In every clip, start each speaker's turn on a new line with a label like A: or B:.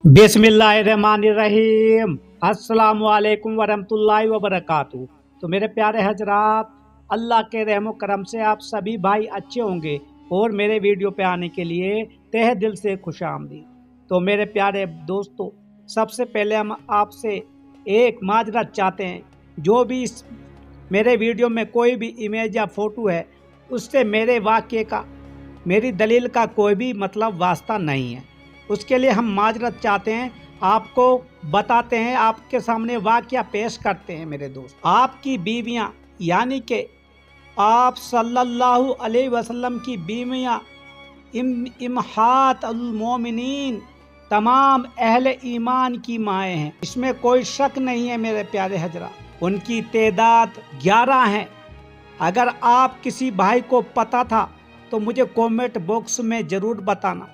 A: बिस्मिल्लाहिर्रहमानिर्रहीम अस्सलाम वालेकुम वरहमतुल्लाहि वबरकातुहू। तो मेरे प्यारे हजरात, अल्लाह के रहमो करम से आप सभी भाई अच्छे होंगे और मेरे वीडियो पे आने के लिए तहे दिल से खुश आमदीद। तो मेरे प्यारे दोस्तों, सबसे पहले हम आपसे एक माजरत चाहते हैं। जो भी इस मेरे वीडियो में कोई भी इमेज या फ़ोटो है, उससे मेरे वाक़े का, मेरी दलील का कोई भी मतलब वास्ता नहीं है। उसके लिए हम माजरत चाहते हैं, आपको बताते हैं, आपके सामने वाक़या पेश करते हैं। मेरे दोस्त, आपकी बीवियां यानी कि आप सल्लल्लाहु अलैहि वसल्लम की बीवियां इम्हात अल मोमिनीन, तमाम अहले ईमान की माएँ हैं, इसमें कोई शक नहीं है। मेरे प्यारे हजरा, उनकी तादाद 11 है। अगर आप किसी भाई को पता था तो मुझे कमेंट बॉक्स में ज़रूर बताना,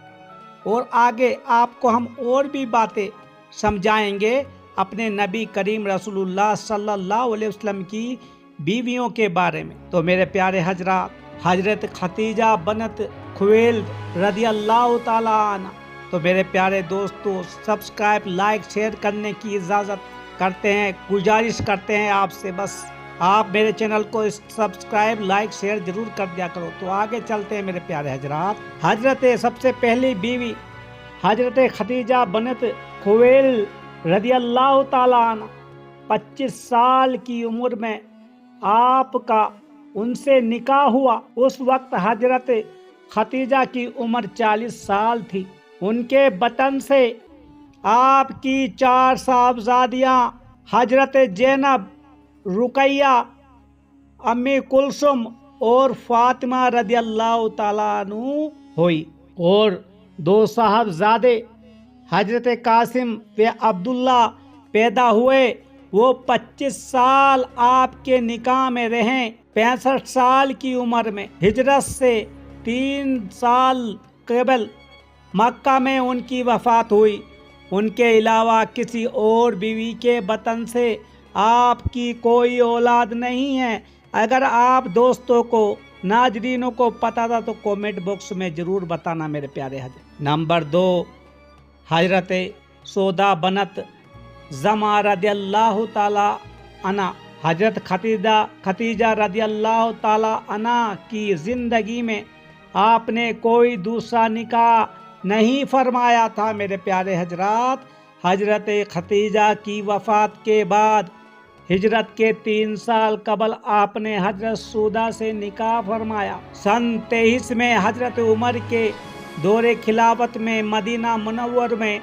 A: और आगे आपको हम और भी बातें समझाएंगे अपने नबी करीम रसूलुल्लाह सल्लल्लाहु अलैहि वसल्लम की बीवियों के बारे में। तो मेरे प्यारे हजरात, हजरत खतीजा बनत खुवैलिद रज़ी अल्लाह ताला अन्हा। तो मेरे प्यारे दोस्तों, सब्सक्राइब लाइक शेयर करने की इजाज़त करते हैं, गुजारिश करते हैं आपसे, बस आप मेरे चैनल को सब्सक्राइब लाइक शेयर जरूर कर दिया करो। तो आगे चलते हैं मेरे प्यारे हजरात। हजरत सबसे पहली बीवी हजरत खतीजा बनत खुवैलिद रज़ी अल्लाह ताला अन्हा 25 साल की उम्र में आपका उनसे निकाह हुआ। उस वक्त हजरत खतीजा की उम्र 40 साल थी। उनके बतन से आपकी 4 साहबजादियाँ हजरत ज़ैनब, रुकैया, अम्मी कुलसुम और फातिमा रज़ी अल्लाह ताला अन्हु हुई, और 2 साहबजादे हजरत कासिम व अब्दुल्ला पैदा हुए। वो 25 साल आपके निकाह में रहे। 65 साल की उम्र में हिजरत से 3 साल कबल मक्का में उनकी वफात हुई। उनके अलावा किसी और बीवी के बतन से आपकी कोई औलाद नहीं है। अगर आप दोस्तों को, नाजरीनों को पता था तो कमेंट बॉक्स में ज़रूर बताना मेरे प्यारे हजरत। नंबर 2, हजरत सौदा बनत ज़मा रज़ी अल्लाह ताला अन्हा। हजरत खतीजा रज़ी अल्लाह ताला अन्हा की ज़िंदगी में आपने कोई दूसरा निकाह नहीं फरमाया था। मेरे प्यारे हजरात, हजरत खतीजा की वफ़ात के बाद हिजरत के 3 साल कबल आपने हजरत सौदा से निकाह फरमाया। सन 23 में हजरत उमर के दौरे खिलाफत में मदीना मुनव्वर में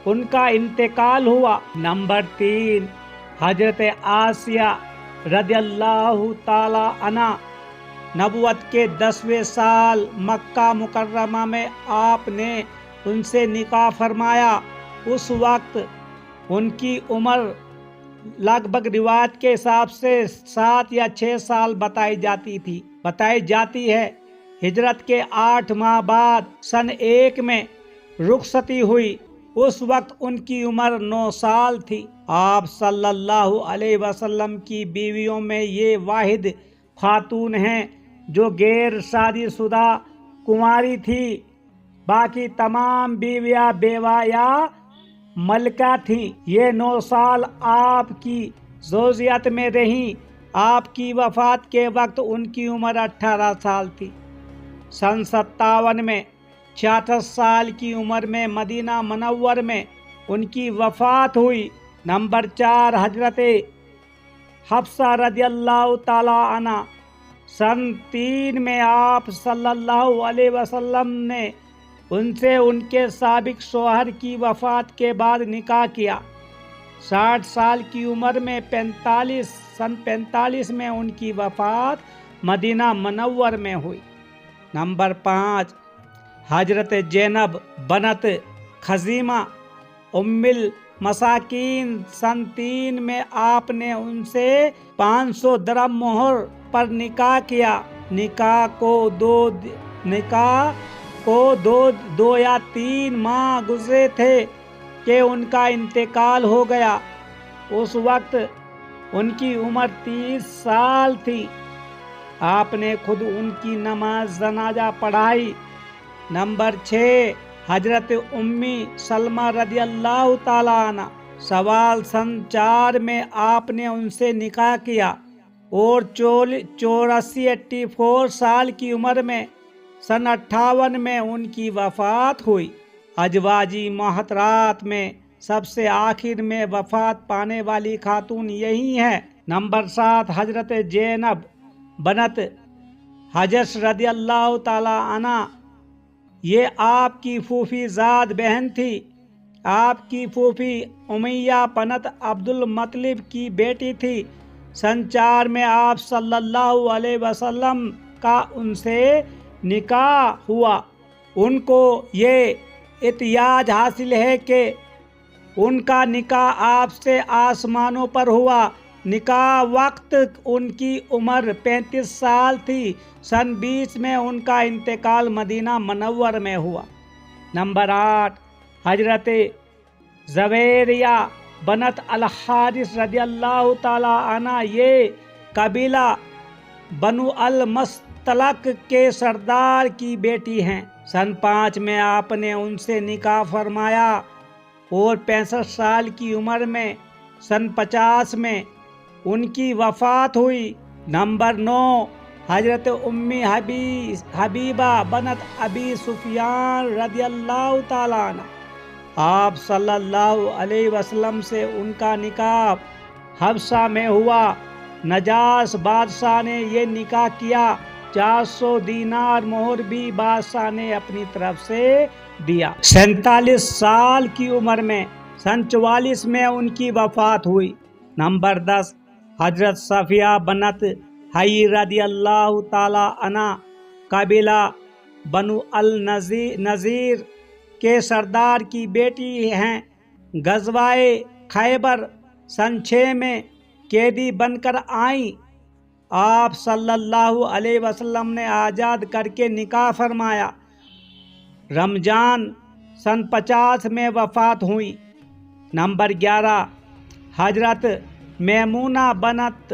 A: उनका इंतकाल हुआ। नंबर 3, हजरत आसिया रज़ी अल्लाह ताला अन्हा। नबुवत के 10वें साल मक्का मुकर्रमा में आपने उनसे निकाह फरमाया। उस वक्त उनकी उम्र लगभग रिवायत के हिसाब से 7 या 6 साल बताई जाती है। हिजरत के 8 माह बाद सन 1 में रुखसती हुई। उस वक्त उनकी उम्र 9 साल थी। आप सल्लल्लाहु अलैहि वसल्लम की बीवियों में ये वाहिद खातून हैं जो गैर शादीशुदा कुंवारी थी। बाकी तमाम बीवियां बेवा या मलका थी। ये 9 साल आपकी ज़ौजियत में रहीं। आपकी वफ़ात के वक्त उनकी उम्र 18 साल थी। सन 57 में 66 साल की उम्र में मदीना मुनव्वर में उनकी वफ़ात हुई। नंबर 4, हजरत हफ्सा रज़ी अल्लाह ताला अन्हा। सन 3 में आप सल्लल्लाहु अलैहि वसल्लम ने उनसे उनके साबिक शौहर की वफ़ात के बाद निकाह किया। 60 साल की उम्र में सन 45 में उनकी वफ़ात मदीना मुनव्वर में हुई। नंबर 5, हजरत ज़ैनब बनत खज़ीमा उम्मुल मसाकीन। सन 3 में आपने उनसे 500 दिरहम मोहर पर निकाह किया। निकाह को दो या 3 माह गुजरे थे कि उनका इंतकाल हो गया। उस वक्त उनकी उम्र 30 साल थी। आपने खुद उनकी नमाज जनाजा पढ़ाई। नंबर 6, حضرت امی سلمہ رضی اللہ تعالیٰ عنہ سوال سن 4 میں آپ نے ان سے نکاح کیا اور 84 سال کی عمر میں سن 58 میں ان کی وفات ہوئی۔ ازواجی محترات میں سب سے آخر میں وفات پانے والی خاتون یہی ہیں۔ نمبر 7 حضرت زینب بنت حجش رضی اللہ تعالی عنہ، یہ آپ کی پھوپھی زاد بہن تھی۔ آپ کی پھوپھی امیہ بنت عبد المطلب کی بیٹی تھی۔ سن 4 میں آپ صلی اللہ علیہ وسلم کا ان سے نکاح ہوا۔ ان کو یہ اعتیاد حاصل ہے کہ ان کا نکاح آپ سے آسمانوں پر ہوا۔ نکاح وقت ان کی عمر 35 سال تھی۔ سن 20 میں ان کا انتقال مدینہ منور میں ہوا۔ نمبر 8 حضرت زویریہ بنت الحارث رضی اللہ تعالی عنہ، یہ قبیلہ بنو المستلق کے سردار کی بیٹی ہیں۔ سن 5 میں آپ نے ان سے نکاح فرمایا اور 65 سال کی عمر میں سن 50 میں ان کی وفات ہوئی۔ نمبر 9 حضرت امی حبیبہ بنت ابی سفیان رضی اللہ تعالی عنہ، آپ صلی اللہ علیہ وسلم سے ان کا نکاح حبشہ میں ہوا۔ نجاش بادشاہ نے یہ نکاح کیا۔ 400 دینار مہر بھی بادشاہ نے اپنی طرف سے دیا۔ 47 سال کی عمر میں سن 44 میں ان کی وفات ہوئی۔ نمبر 10 حضرت صفیہ بنت حی رضی اللہ تعالی عنہ، قبیلہ بنو النذیر کے سردار کی بیٹی ہیں۔ غزوہ خیبر سن 6 میں قیدی بن کر آئیں۔ آپ صلی اللہ علیہ وسلم نے آزاد کر کے نکاح فرمایا۔ رمضان سن 50 میں وفات ہوئی۔ نمبر 11 حضرت میمونہ بنت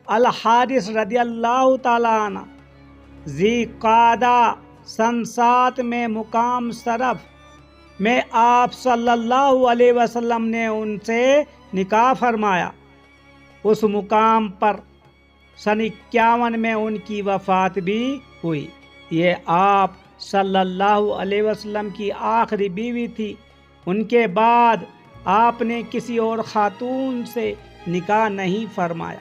A: الحارث رضی اللہ تعالی عنہ، ذی قعدہ سن 7 میں مقام صرف میں آپ صلی اللہ علیہ وسلم نے ان سے نکاح فرمایا۔ اس مقام پر سن 51 میں ان کی وفات بھی ہوئی۔ یہ آپ صلی اللہ علیہ وسلم کی آخری بیوی تھی۔ ان کے بعد آپ نے کسی اور خاتون سے نکاح نہیں فرمایا۔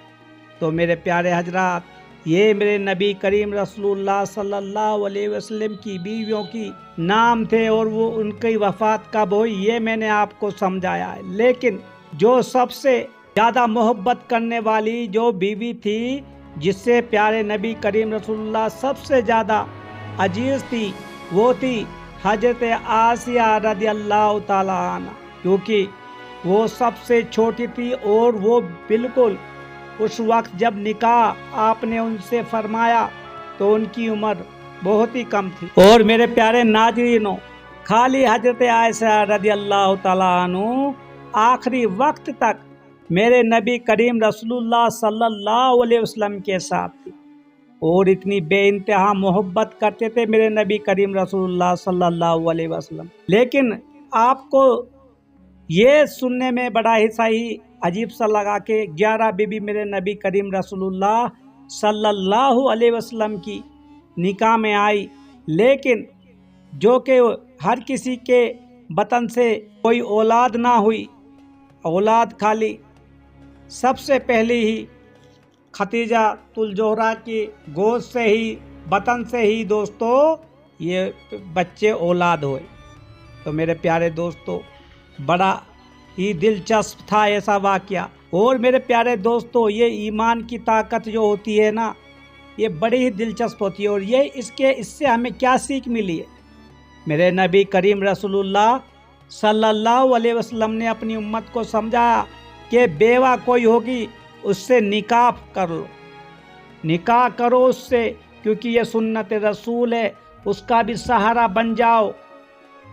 A: تو میرے پیارے حضرات، یہ میرے نبی کریم رسول اللہ صلی اللہ علیہ وسلم کی بیویوں کی نام تھے اور وہ ان کی وفات کب ہوئی یہ میں نے آپ کو سمجھایا ہے۔ لیکن جو سب سے زیادہ محبت کرنے والی جو بیوی تھی، جس سے پیارے نبی کریم رسول اللہ سب سے زیادہ عزیز تھی، وہ تھی حضرت آسیہ رضی اللہ تعالی عنہ، کیونکہ وہ سب سے چھوٹی تھی اور وہ بالکل اس وقت جب نکاح آپ نے ان سے فرمایا تو ان کی عمر بہت ہی کم تھی۔ اور میرے پیارے ناظرینوں، خالی حضرت عائشہ رضی اللہ تعالیٰ عنہ آخری وقت تک میرے نبی کریم رسول اللہ صلی اللہ علیہ وسلم کے ساتھ تھی اور اتنی بے انتہا محبت کرتے تھے میرے نبی کریم رسول اللہ صلی اللہ علیہ وسلم۔ لیکن آپ کو یہ سننے میں بڑا ہی صحیح عجیب سا لگا کہ 11 بیوی میرے نبی کریم رسول اللہ صلی اللہ علیہ وسلم کی نکاح میں آئی، لیکن جو کہ ہر کسی کے بطن سے کوئی اولاد نہ ہوئی، اولاد خالی سب سے پہلی ہی ختیجہ الزہرا کی گوشت سے ہی بطن سے ہی دوستو یہ بچے اولاد ہوئے۔ تو میرے پیارے دوستو، بڑا ہی دلچسپ تھا ایسا واقعہ۔ اور میرے پیارے دوستو، یہ ایمان کی طاقت جو ہوتی ہے نا، یہ بڑی ہی دلچسپ ہوتی ہے۔ اور یہ اس سے ہمیں کیا سیکھ ملی ہے؟ میرے نبی کریم رسول اللہ صلی اللہ علیہ وسلم نے اپنی امت کو سمجھایا کہ بیوہ کوئی ہوگی اس سے نکاح کر لو، نکاح کرو اس سے، کیونکہ یہ سنت رسول ہے، اس کا بھی سہارا بن جاؤ۔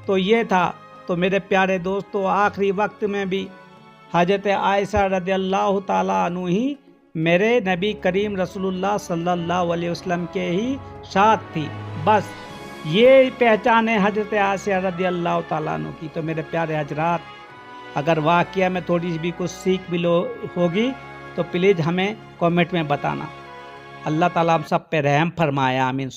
A: تو یہ تھا۔ تو میرے پیارے دوستو، آخری وقت میں بھی حضرت عائشہ رضی اللہ تعالیٰ عنہ ہی میرے نبی کریم رسول اللہ صلی اللہ علیہ وسلم کے ہی ساتھ تھی۔ بس یہ پہچان ہے حضرت آسیہ رضی اللہ تعالیٰ عنہ کی۔ تو میرے پیارے حضرات، اگر واقعہ میں تھوڑی سی بھی کچھ سیکھ بھی ہوگی تو پلیز ہمیں کامنٹ میں بتانا۔ اللہ تعالیٰ ہم سب پہ رحم فرمائے، آمین۔